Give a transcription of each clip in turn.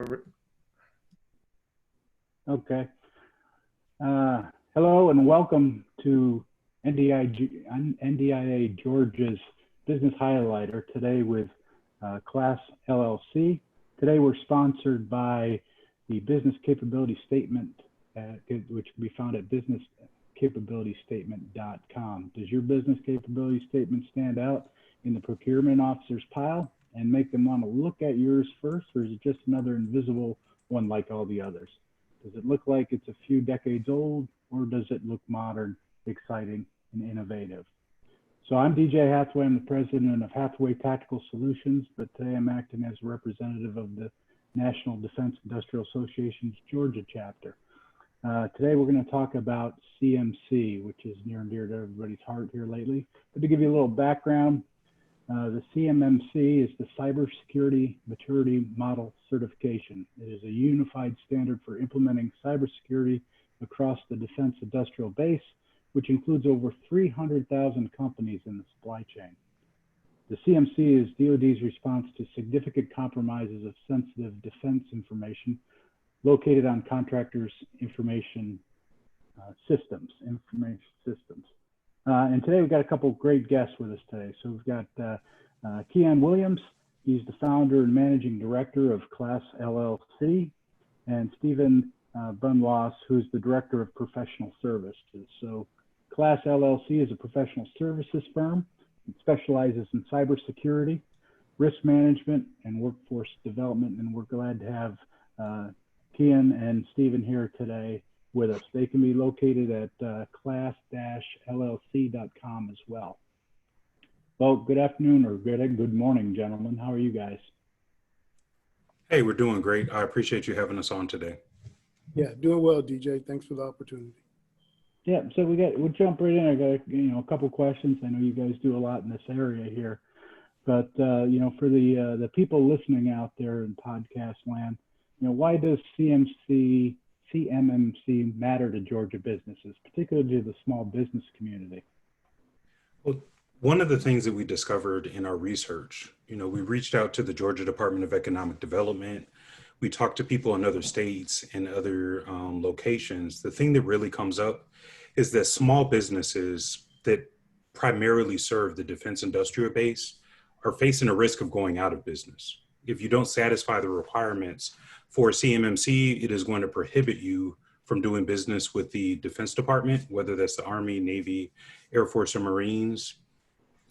Okay. Hello and welcome to NDIA Georgia's Business Highlighter today with ClassLLC. Today we're sponsored by the Business Capability Statement, which can be found at businesscapabilitystatement.com. Does your business capability statement stand out in the procurement officer's pile and make them want to look at yours first, or is it just another invisible one like all the others? Does it look like it's a few decades old, or does it look modern, exciting, and innovative? So I'm DJ Hathaway. I'm the president of Hathaway Tactical Solutions, but today I'm acting as a representative of the National Defense Industrial Association's Georgia chapter. Today we're going to talk about CMC, which is near and dear to everybody's heart here lately. But to give you a little background, the CMMC is the Cybersecurity Maturity Model Certification. It is a unified standard for implementing cybersecurity across the defense industrial base, which includes over 300,000 companies in the supply chain. The CMC is DoD's response to significant compromises of sensitive defense information located on contractors' information systems. And today we've got a couple of great guests with us today. So we've got Keyaan Williams. He's the founder and managing director of ClassLLC, and Stephen Byndloss, who's the director of professional services. So ClassLLC is a professional services firm. It specializes in cybersecurity, risk management, and workforce development. And we're glad to have Keyaan and Stephen here today with us. They can be located at class-llc.com as well. Well, good afternoon or good morning, gentlemen. How are you guys? Hey, we're doing great. I appreciate you having us on today. Yeah, doing well, DJ. Thanks for the opportunity. Yeah, so we'll jump right in. I got a couple questions. I know you guys do a lot in this area here, but for the people listening out there in podcast land, why does CMMC matter to Georgia businesses, particularly to the small business community? Well, one of the things that we discovered in our research, we reached out to the Georgia Department of Economic Development. We talked to people in other states and other locations. The thing that really comes up is that small businesses that primarily serve the defense industrial base are facing a risk of going out of business. If you don't satisfy the requirements for CMMC, it is going to prohibit you from doing business with the Defense Department, whether that's the Army, Navy, Air Force, or Marines.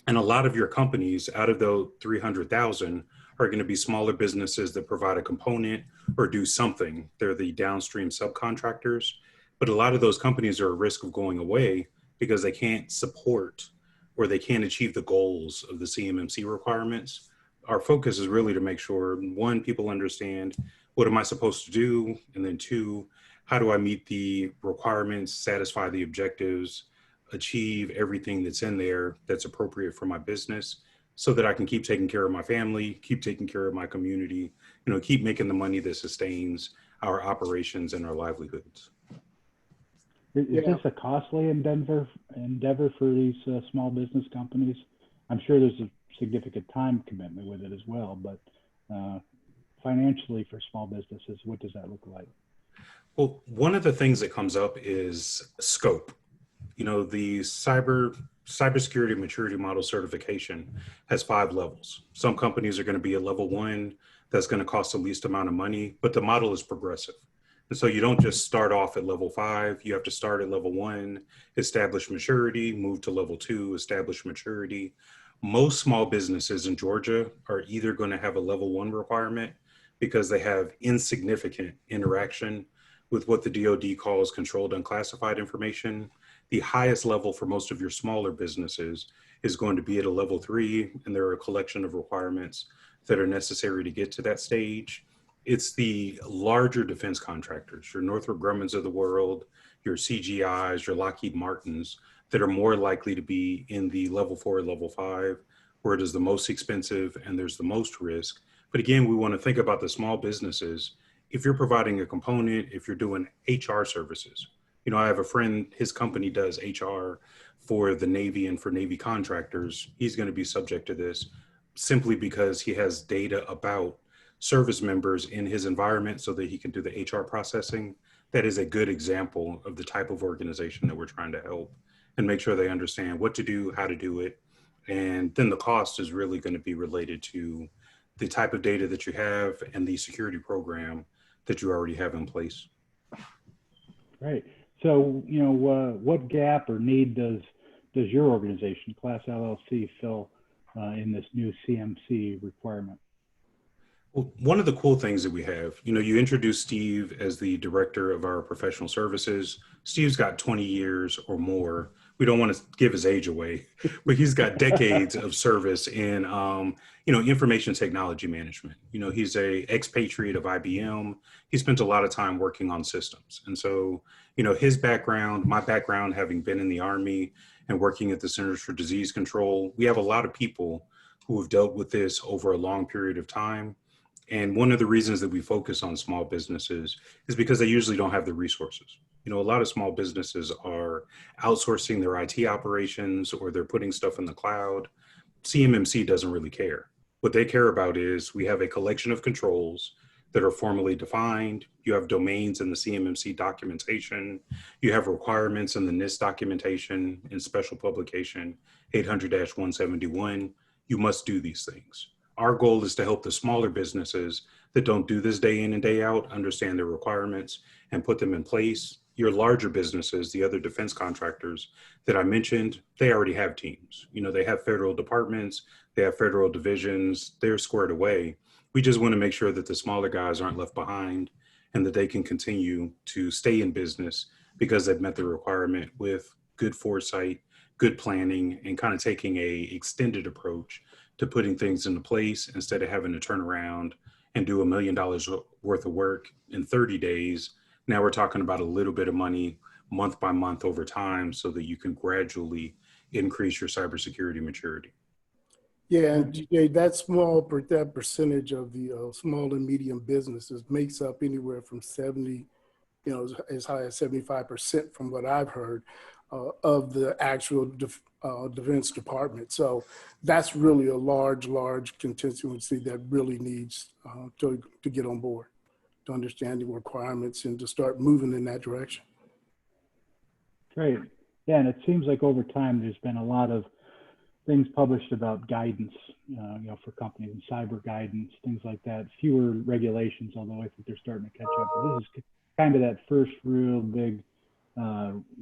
And a lot of your companies, out of those 300,000, are going to be smaller businesses that provide a component or do something. They're the downstream subcontractors. But a lot of those companies are at risk of going away because they can't support or they can't achieve the goals of the CMMC requirements. Our focus is really to make sure, one, people understand what am I supposed to do? And then two, how do I meet the requirements, satisfy the objectives, achieve everything that's in there that's appropriate for my business so that I can keep taking care of my family, keep taking care of my community, keep making the money that sustains our operations and our livelihoods. Is this a costly endeavor for these small business companies? I'm sure there's a significant time commitment with it as well, but financially for small businesses, what does that look like? Well, one of the things that comes up is scope. The cybersecurity maturity model certification has 5 levels. Some companies are going to be at level 1. That's going to cost the least amount of money, but the model is progressive. And so you don't just start off at level 5. You have to start at level 1, establish maturity, move to level 2, establish maturity. Most small businesses in Georgia are either going to have a level 1 requirement because they have insignificant interaction with what the DoD calls controlled unclassified information. The highest level for most of your smaller businesses is going to be at a level 3, and there are a collection of requirements that are necessary to get to that stage. It's the larger defense contractors, your Northrop Grummons of the world, your CGIs, your Lockheed Martins, that are more likely to be in the level 4, level 5, where it is the most expensive and there's the most risk. But again, we want to think about the small businesses. If you're providing a component, if you're doing HR services, I have a friend, his company does HR for the Navy and for Navy contractors. He's going to be subject to this simply because he has data about service members in his environment so that he can do the HR processing. That is a good example of the type of organization that we're trying to help and make sure they understand what to do, how to do it. And then the cost is really going to be related to the type of data that you have and the security program that you already have in place. Right. So, what gap or need does your organization, ClassLLC, fill in this new CMC requirement? Well, one of the cool things that we have, you introduced Steve as the director of our professional services. Steve's got 20 years or more. We don't want to give his age away, but he's got decades of service in, information technology management. He's a expatriate of IBM. He spent a lot of time working on systems. And so, his background, my background, having been in the Army and working at the Centers for Disease Control, we have a lot of people who have dealt with this over a long period of time. And one of the reasons that we focus on small businesses is because they usually don't have the resources. A lot of small businesses are outsourcing their IT operations or they're putting stuff in the cloud. CMMC doesn't really care. What they care about is we have a collection of controls that are formally defined. You have domains in the CMMC documentation. You have requirements in the NIST documentation in special publication 800-171. You must do these things. Our goal is to help the smaller businesses that don't do this day in and day out understand their requirements and put them in place. Your larger businesses, the other defense contractors that I mentioned, they already have teams. They have federal departments, they have federal divisions, they're squared away. We just want to make sure that the smaller guys aren't left behind and that they can continue to stay in business because they've met the requirement with good foresight, good planning, and kind of taking a extended approach to putting things into place instead of having to turn around and do $1 million worth of work in 30 days. Now we're talking about a little bit of money month by month over time so that you can gradually increase your cybersecurity maturity. Yeah, and GJ, that percentage of the small and medium businesses makes up anywhere from 70, as high as 75% from what I've heard of the actual defense department. So that's really a large constituency that really needs to get on board, to understand the requirements and to start moving in that direction. Great. Yeah, and it seems like over time there's been a lot of things published about guidance, for companies and cyber guidance, things like that. Fewer regulations, although I think they're starting to catch up. But this is kind of that first real big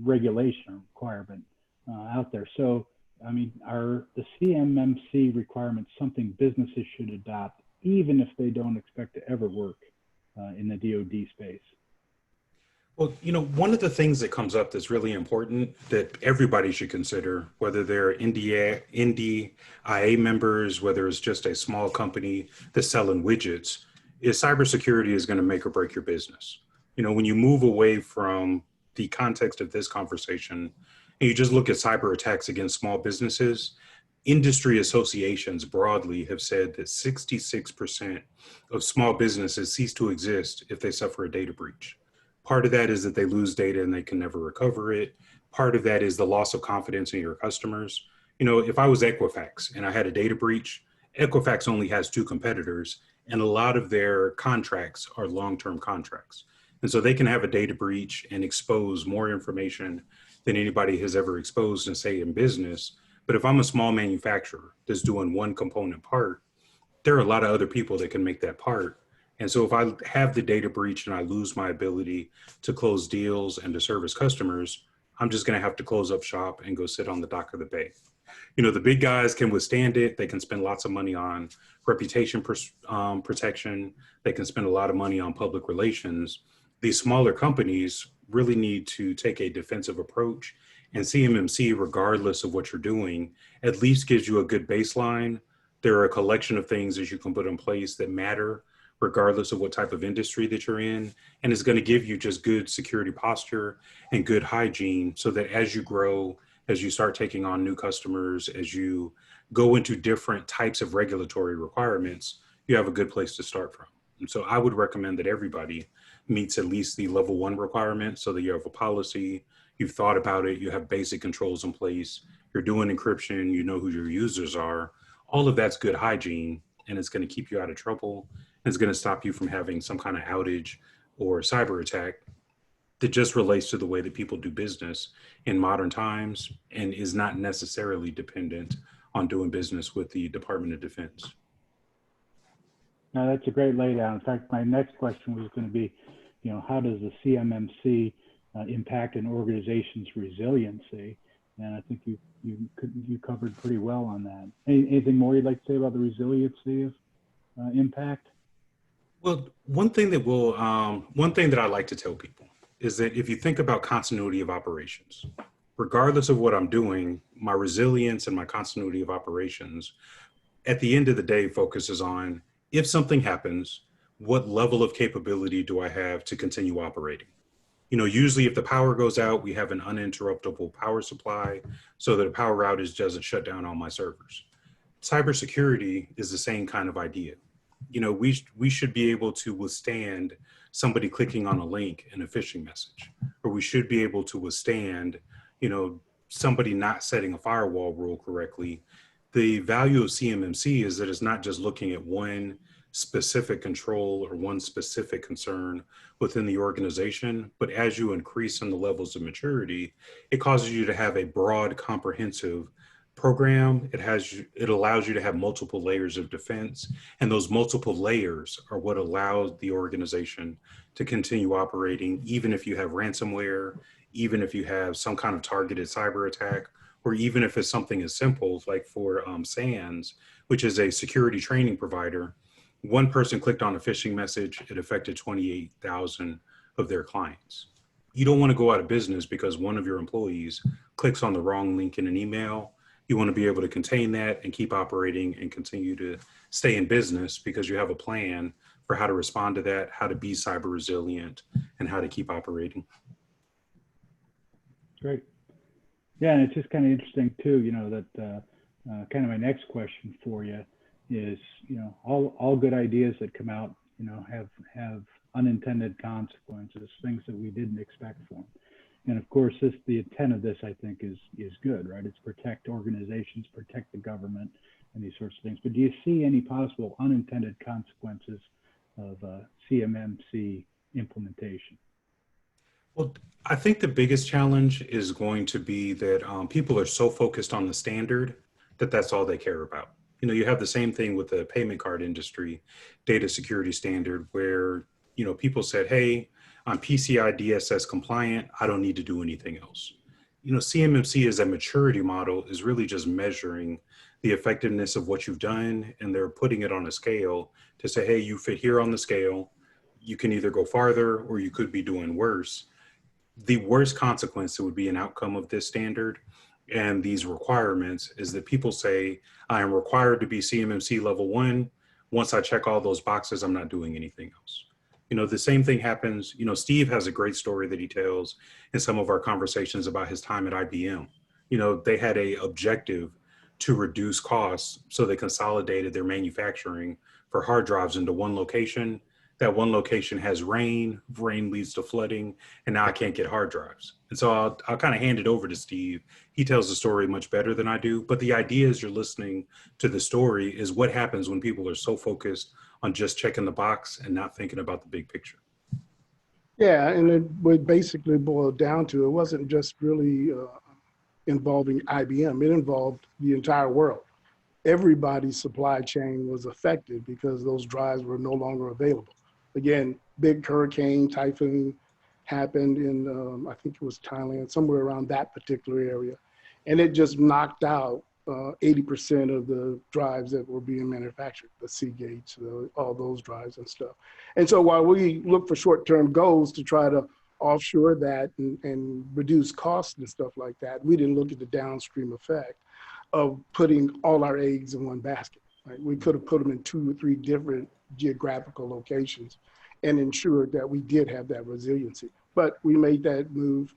regulation requirement out there. So, are the CMMC requirements something businesses should adopt, even if they don't expect to ever work in the DoD space? Well, one of the things that comes up that's really important that everybody should consider, whether they're NDIA members, whether it's just a small company that's selling widgets, is cybersecurity is going to make or break your business. When you move away from the context of this conversation and you just look at cyber attacks against small businesses, industry associations broadly have said that 66% of small businesses cease to exist if they suffer a data breach. Part of that is that they lose data and they can never recover it. Part of that is the loss of confidence in your customers. If I was Equifax and I had a data breach, Equifax only has 2 competitors and a lot of their contracts are long-term contracts. And so they can have a data breach and expose more information than anybody has ever exposed in, say, in business. But if I'm a small manufacturer that's doing one component part, there are a lot of other people that can make that part. And so if I have the data breach and I lose my ability to close deals and to service customers, I'm just going to have to close up shop and go sit on the dock of the bay. The big guys can withstand it. They can spend lots of money on reputation protection. They can spend a lot of money on public relations. These smaller companies really need to take a defensive approach, and CMMC, regardless of what you're doing, at least gives you a good baseline. There are a collection of things that you can put in place that matter regardless of what type of industry that you're in. And it's going to give you just good security posture and good hygiene so that as you grow, as you start taking on new customers, as you go into different types of regulatory requirements, you have a good place to start from. And so I would recommend that everybody meets at least the level 1 requirement so that you have a policy, you've thought about it, you have basic controls in place, you're doing encryption, you know who your users are. All of that's good hygiene, and it's going to keep you out of trouble It's going to stop you from having some kind of outage or cyber attack that just relates to the way that people do business in modern times and is not necessarily dependent on doing business with the Department of Defense. Now, that's a great laydown. In fact, my next question was going to be, how does the CMMC impact an organization's resiliency? And I think you covered pretty well on that. Anything more you'd like to say about the resiliency of impact? Well, one thing that I like to tell people is that if you think about continuity of operations, regardless of what I'm doing, my resilience and my continuity of operations, at the end of the day, focuses on, if something happens, what level of capability do I have to continue operating? Usually if the power goes out, we have an uninterruptible power supply so that a power outage doesn't shut down all my servers. Cybersecurity is the same kind of idea. We should be able to withstand somebody clicking on a link in a phishing message, or we should be able to withstand, somebody not setting a firewall rule correctly. The value of CMMC is that it's not just looking at one specific control or one specific concern within the organization, but as you increase in the levels of maturity, it causes you to have a broad, comprehensive program. It allows you to have multiple layers of defense, and those multiple layers are what allows the organization to continue operating, even if you have ransomware, even if you have some kind of targeted cyber attack, or even if it's something as simple like for SANS, which is a security training provider. One person clicked on a phishing message, it affected 28,000 of their clients. You don't want to go out of business because one of your employees clicks on the wrong link in an email. You want to be able to contain that and keep operating and continue to stay in business because you have a plan for how to respond to that, how to be cyber resilient, and how to keep operating. Great. Yeah, and it's just kind of interesting too, that kind of my next question for you is, all good ideas that come out, have unintended consequences, things that we didn't expect for them. And of course, the intent of this, I think, is good, right? It's protect organizations, protect the government, and these sorts of things. But do you see any possible unintended consequences of CMMC implementation? Well, I think the biggest challenge is going to be that people are so focused on the standard that that's all they care about. You have the same thing with the payment card industry, data security standard, where, people said, hey, I'm PCI DSS compliant, I don't need to do anything else. CMMC as a maturity model is really just measuring the effectiveness of what you've done, and they're putting it on a scale to say, hey, you fit here on the scale, you can either go farther or you could be doing worse. The worst consequence that would be an outcome of this standard and these requirements is that people say, I am required to be CMMC level 1. Once I check all those boxes, I'm not doing anything else. The same thing happens. Steve has a great story that he tells in some of our conversations about his time at IBM. They had a objective to reduce costs, so they consolidated their manufacturing for hard drives into one location. That one location has rain leads to flooding, and now I can't get hard drives. And so I'll kind of hand it over to Steve. He tells the story much better than I do, but the idea as you're listening to the story is what happens when people are so focused on just checking the box and not thinking about the big picture. Yeah, and it would basically boil down to, it wasn't just really involving IBM, it involved the entire world. Everybody's supply chain was affected because those drives were no longer available. Again, big hurricane, typhoon happened in, I think it was Thailand, somewhere around that particular area. And it just knocked out 80% of the drives that were being manufactured, the Seagates, all those drives and stuff. And so while we look for short-term goals to try to offshore that and reduce costs and stuff like that, we didn't look at the downstream effect of putting all our eggs in one basket. Right? We could have put them in 2 or 3 different geographical locations and ensured that we did have that resiliency. But we made that move.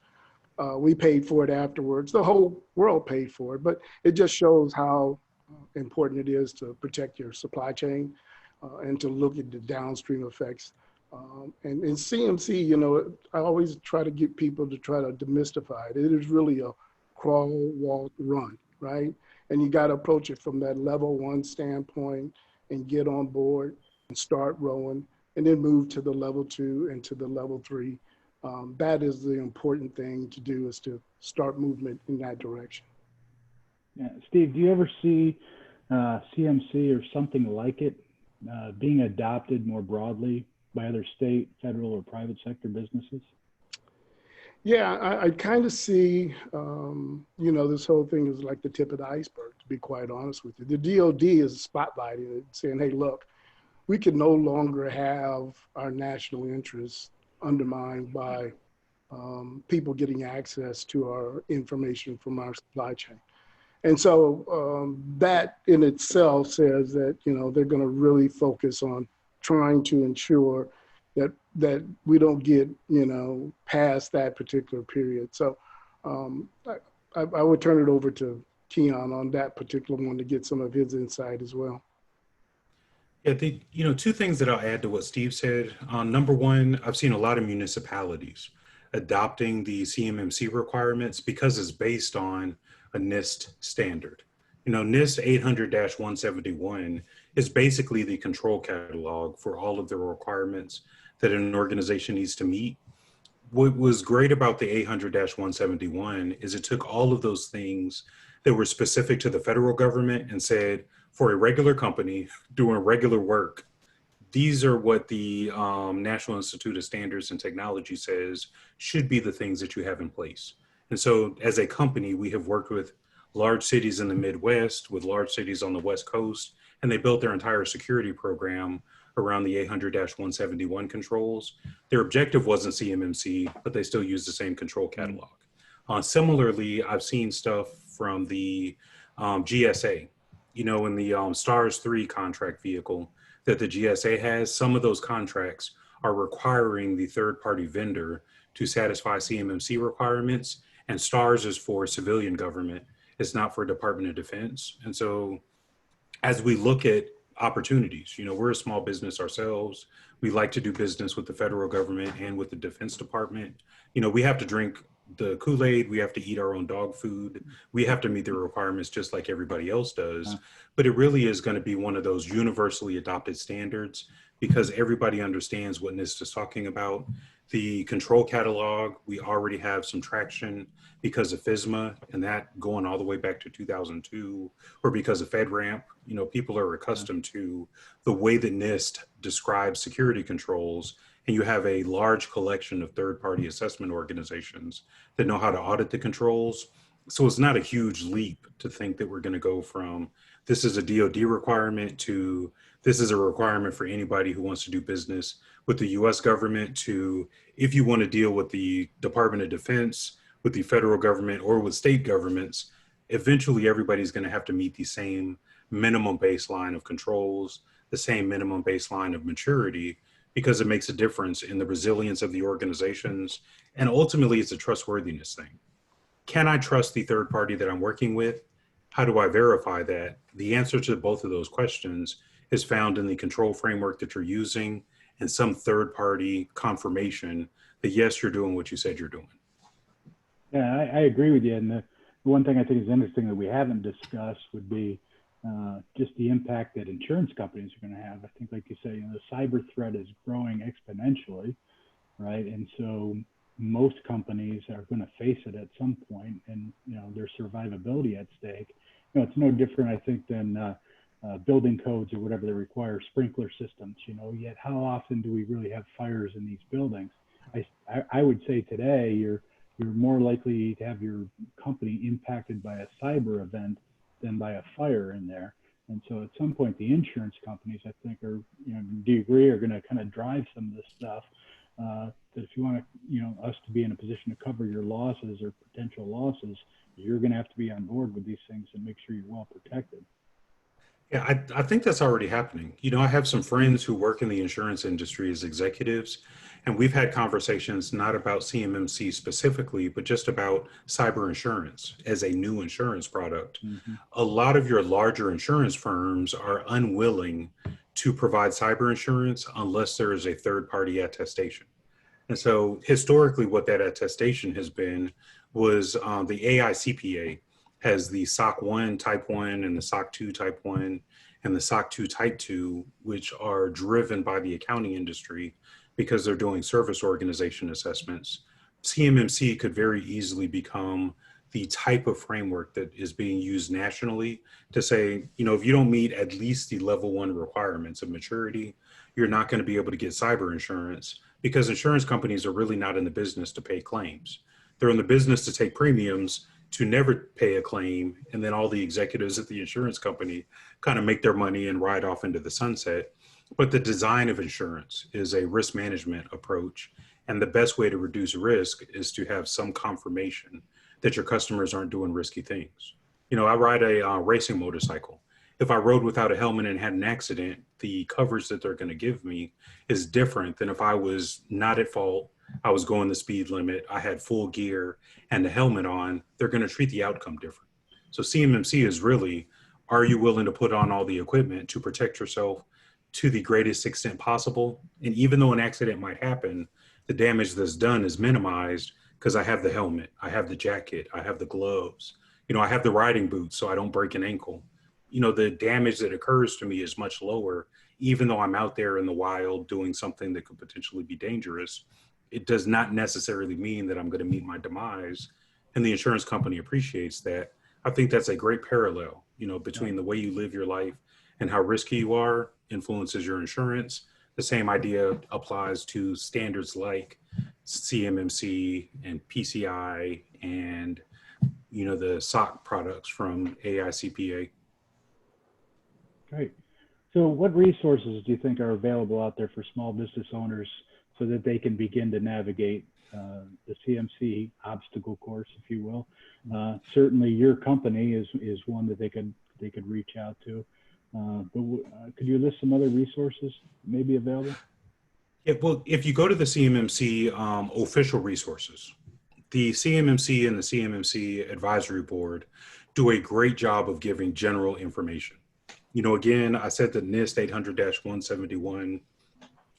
We paid for it afterwards. The whole world paid for it, but it just shows how important it is to protect your supply chain and to look at the downstream effects. And in CMC, I always try to get people to try to demystify it. It is really a crawl, walk, run, right? And you got to approach it from that level 1 standpoint and get on board. start rolling, and then move to the level 2 and to the level 3. That is the important thing to do, is to start movement in that direction. Yeah. Steve, do you ever see CMC or something like it being adopted more broadly by other state, federal, or private sector businesses? Yeah, I kind of see, you know, this whole thing is like the tip of the iceberg, to be quite honest with you. The DOD is spotlighting it, saying, hey, look, we can no longer have our national interests undermined by people getting access to our information from our supply chain. And so that in itself says that, you know, they're going to really focus on trying to ensure that we don't get, you know, past that particular period. So I would turn it over to Keyaan on that particular one to get some of his insight as well. Yeah, you know, two things that I'll add to what Steve said. Number one, I've seen a lot of municipalities adopting the CMMC requirements because it's based on a NIST standard. You know, NIST 800-171 is basically the control catalog for all of the requirements that an organization needs to meet. What was great about the 800-171 is it took all of those things that were specific to the federal government and said, for a regular company doing regular work, these are what the National Institute of Standards and Technology says should be the things that you have in place. And so as a company, we have worked with large cities in the Midwest, with large cities on the West Coast, and they built their entire security program around the 800-171 controls. Their objective wasn't CMMC, but they still use the same control catalog. Similarly, I've seen stuff from the GSA, you know, in the STARS 3 contract vehicle that the GSA has. Some of those contracts are requiring the third-party vendor to satisfy CMMC requirements, and STARS is for civilian government. It's not for Department of Defense. And so as we look at opportunities, you know, we're a small business ourselves. We like to do business with the federal government and with the Defense Department. You know, we have to drink the Kool-Aid, we have to eat our own dog food, we have to meet the requirements just like everybody else does. But it really is going to be one of those universally adopted standards because everybody understands what NIST is talking about. The control catalog, we already have some traction because of FSMA, and that going all the way back to 2002, or because of FedRAMP. You know, people are accustomed to the way that NIST describes security controls, and you have a large collection of third-party assessment organizations that know how to audit the controls. So it's not a huge leap to think that we're going to go from this is a DoD requirement to this is a requirement for anybody who wants to do business with the US government to if you want to deal with the Department of Defense, with the federal government, or with state governments, eventually everybody's going to have to meet the same minimum baseline of controls, the same minimum baseline of maturity, because it makes a difference in the resilience of the organizations. And ultimately, it's a trustworthiness thing. Can I trust the third party that I'm working with? How do I verify that? The answer to both of those questions is found in the control framework that you're using and some third party confirmation that yes, you're doing what you said you're doing. Yeah, I agree with you. And the one thing I think is interesting that we haven't discussed would be just the impact that insurance companies are going to have. I think, like you say, you know, the cyber threat is growing exponentially, right? And so most companies are going to face it at some point, and you know, their survivability at stake. You know, it's no different, I think, than building codes or whatever that require sprinkler systems. You know, yet how often do we really have fires in these buildings? I would say today you're more likely to have your company impacted by a cyber event than by a fire in there. And so at some point, the insurance companies, I think, are, you know, do you agree, are going to kind of drive some of this stuff. That if you want to, you know, us to be in a position to cover your losses or potential losses, you're going to have to be on board with these things and make sure you're well protected. Yeah, I think that's already happening. You know, I have some friends who work in the insurance industry as executives, and we've had conversations not about CMMC specifically, but just about cyber insurance as a new insurance product. Mm-hmm. A lot of your larger insurance firms are unwilling to provide cyber insurance unless there is a third-party attestation. And so historically, what that attestation has been was the AICPA has the SOC 1 type 1 and the SOC 2 type 1. and the SOC 2 Type 2, which are driven by the accounting industry because they're doing service organization assessments, CMMC could very easily become the type of framework that is being used nationally to say, you know, if you don't meet at least the level 1 requirements of maturity, you're not going to be able to get cyber insurance, because insurance companies are really not in the business to pay claims. They're in the business to take premiums to never pay a claim, and then all the executives at the insurance company kind of make their money and ride off into the sunset. But the design of insurance is a risk management approach, and the best way to reduce risk is to have some confirmation that your customers aren't doing risky things. You know, I ride a racing motorcycle. If I rode without a helmet and had an accident, the coverage that they're going to give me is different than if I was not at fault, I was going the speed limit, I had full gear and the helmet on. They're going to treat the outcome different. So CMMC is really, are you willing to put on all the equipment to protect yourself to the greatest extent possible? And even though an accident might happen, the damage that's done is minimized because I have the helmet, I have the jacket, I have the gloves, you know, I have the riding boots so I don't break an ankle. You know, the damage that occurs to me is much lower, even though I'm out there in the wild doing something that could potentially be dangerous. It does not necessarily mean that I'm going to meet my demise. And the insurance company appreciates that. I think that's a great parallel, you know, between the way you live your life and how risky you are influences your insurance. The same idea applies to standards like CMMC and PCI and, you know, the SOC products from AICPA. Great. So what resources do you think are available out there for small business owners so that they can begin to navigate the CMC obstacle course, if you will? Certainly your company is one that they could reach out to. But could you list some other resources maybe available? Yeah, well, if you go to the CMMC official resources, the CMMC and the CMMC Advisory Board do a great job of giving general information. You know, again, I said that NIST 800-171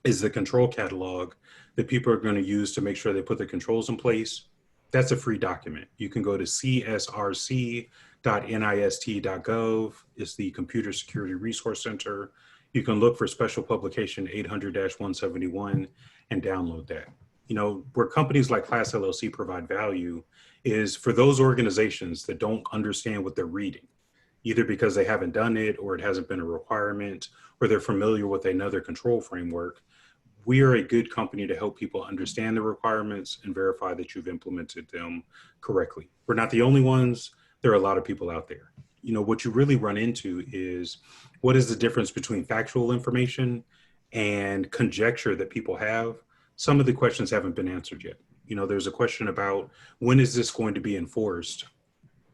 is the control catalog that people are going to use to make sure they put the controls in place. That's a free document. You can go to csrc.nist.gov. It's the Computer Security Resource Center. You can look for special publication 800-171 and download that. You know, where companies like ClassLLC provide value is for those organizations that don't understand what they're reading, either because they haven't done it or it hasn't been a requirement or they're familiar with another control framework. We are a good company to help people understand the requirements and verify that you've implemented them correctly. We're not the only ones. There are a lot of people out there. You know, what you really run into is what is the difference between factual information and conjecture that people have. Some of the questions haven't been answered yet. You know, there's a question about when is this going to be enforced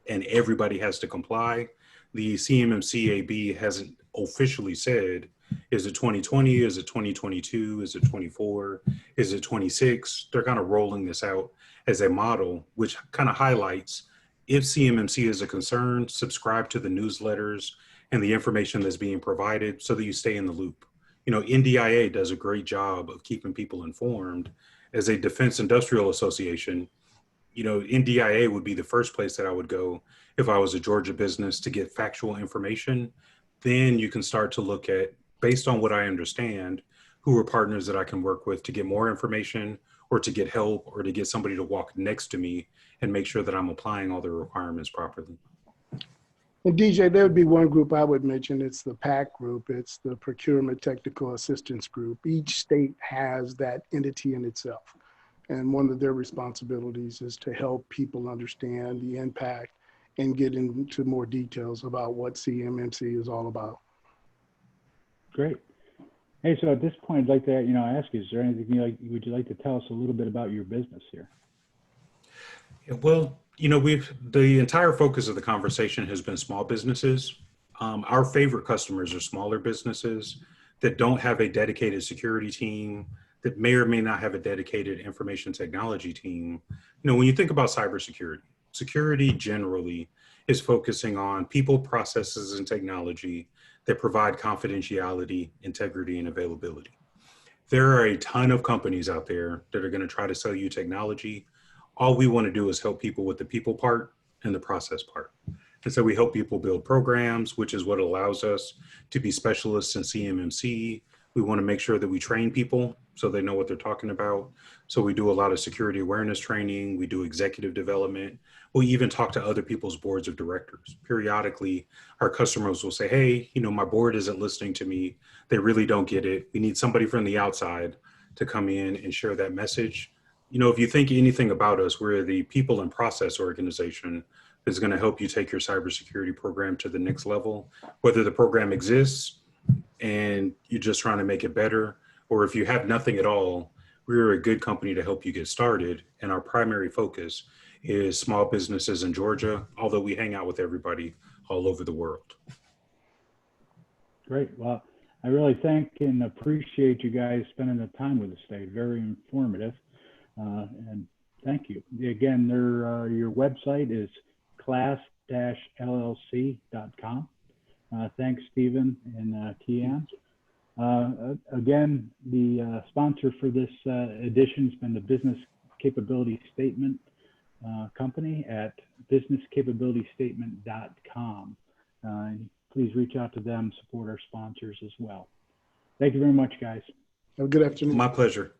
and everybody has to comply. The CMMC-AB hasn't officially said, is it 2020, is it 2022, is it 24, is it 26? They're kind of rolling this out as a model, which kind of highlights if CMMC is a concern, subscribe to the newsletters and the information that's being provided so that you stay in the loop. You know, NDIA does a great job of keeping people informed. As a defense industrial association, you know, NDIA would be the first place that I would go if I was a Georgia business to get factual information. Then you can start to look at, based on what I understand, who are partners that I can work with to get more information or to get help or to get somebody to walk next to me and make sure that I'm applying all the requirements properly. And DJ, there would be one group I would mention. It's the PAC group. It's the Procurement Technical Assistance Group. Each state has that entity in itself. And one of their responsibilities is to help people understand the impact and get into more details about what CMMC is all about. Great. Hey, so at this point, I'd like to, ask you, is there anything would you like to tell us a little bit about your business here? Yeah, well, the entire focus of the conversation has been small businesses. Our favorite customers are smaller businesses that don't have a dedicated security team, that may or may not have a dedicated information technology team. When you think about cybersecurity, security generally is focusing on people, processes, and technology that provide confidentiality, integrity, and availability. There are a ton of companies out there that are going to try to sell you technology. All we want to do is help people with the people part and the process part. And so we help people build programs, which is what allows us to be specialists in CMMC. We want to make sure that we train people so they know what they're talking about. So we do a lot of security awareness training. We do executive development. We even talk to other people's boards of directors. Periodically, our customers will say, hey, you know, my board isn't listening to me. They really don't get it. We need somebody from the outside to come in and share that message. You know, if you think anything about us, we're the people and process organization that's going to help you take your cybersecurity program to the next level, whether the program exists and you're just trying to make it better, or if you have nothing at all, we're a good company to help you get started. And our primary focus is small businesses in Georgia, although we hang out with everybody all over the world. Great. Well, I really thank and appreciate you guys spending the time with us today. Very informative. And thank you. Again, your website is CLASS-LLC.com. Thanks, Stephen and Keyaan. Again, the sponsor for this edition has been the Business Capability Statement company at businesscapabilitystatement.com. Please reach out to them, support our sponsors as well. Thank you very much, guys. Have a good afternoon. My pleasure.